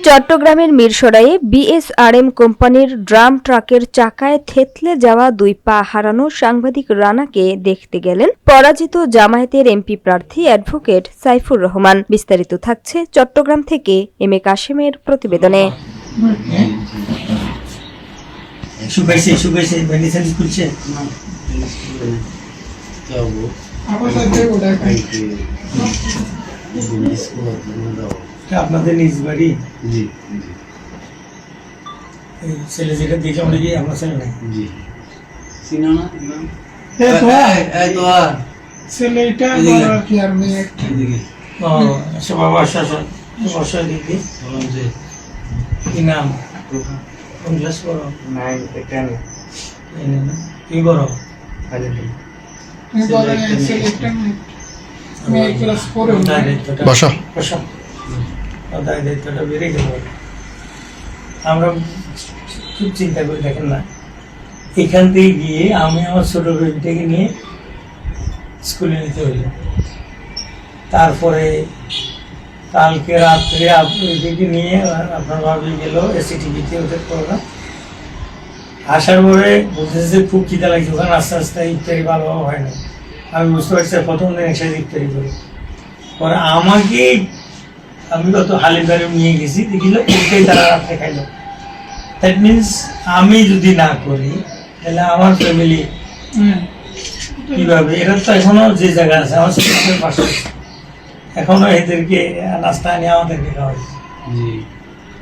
চট্টগ্রামের মিরসরাইয়ে বিএসআরএম কোম্পানির ড্রাম ট্রাকের চাকায় থেতলে যাওয়া 2 পা হারানো সাংবাদিক রানাকে দেখতে গেলেন পরাজিত জামায়াতের এমপি প্রার্থী অ্যাডভোকেট সাইফুর রহমান। বিস্তারিত থাকছে চট্টগ্রাম থেকে এম এ কাশেমের প্রতিবেদনে। আপনাদের নিজ বাড়ি? জি। ছেলে যেটা দেখে আমরা গিয়ে আপনার ছেলে নাই? জি। চিনো না? ছেলেটা কি আর মেয়ে? আচ্ছা বাবা, আসা বসা দিদি। কি নাম? কোন ক্লাস পড়ো? 9 10। কি বড়? দায়িত্বটা বেড়ে গেল। আমরা খুব চিন্তা করি, দেখেন না, এখান থেকে গিয়ে আমি আমার ছোট বেবিটাকে নিয়ে স্কুলে নিতে হইল। তারপরে কালকে রাত্রে এদিকে নিয়ে আপনার ভাবি গেল এসিটিভিতে ওদের প্রোগ্রাম। আসার পরে বলতেছে খুব খিদা লাগছে, ওখানে আস্তে আস্তে ইফতারি ভালোভাবে হয় না। আমি বুঝতে পারছি প্রথম দিন একসাথে ইফতারি করি। পরে আমাকে আমি কত হালিম বাড়ি নিয়ে গেছি, দেখিল ওটাই তারা রাত্রে খাইল। দ্যাট মিনস আমি যদি না করি তাহলে আমার ফ্যামিলি কিভাবে? এরা তো এখনো যে জায়গা আছে আমার ছেলেদের পাশে, এখনো এদেরকে নাস্তা আনি আমাদেরকে খাওয়াইছে।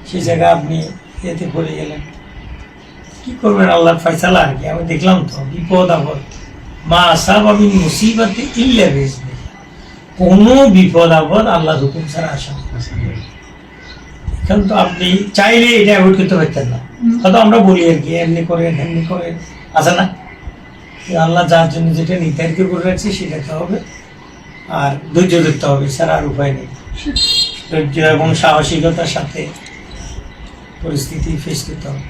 সেই জায়গা আপনি এতে পড়ে গেলেন, কি করবেন? আল্লাহর ফয়সালা আর কি। আমি দেখলাম তো বিপদ আপদ, মা সাহেব আমি মুসিবতে ইল্লা বিইজনি, কোনো বিপদ আপদ আল্লাহর হুকুম ছাড়া আসে না। এখন তো আপনি চাইলে এটা অ্যাভয়েড করতে পারতেন না, হয়তো আমরা বলি আর কি এমনি করে এমনি করে, আছে না? আল্লাহ যার জন্য যেটা নির্ধারিত করে রাখছে সেটাতে হবে, আর ধৈর্য ধরতে হবে, ছাড়া আর উপায় নেই। ধৈর্য এবং সাহসিকতার সাথে পরিস্থিতি ফেস করতে হবে।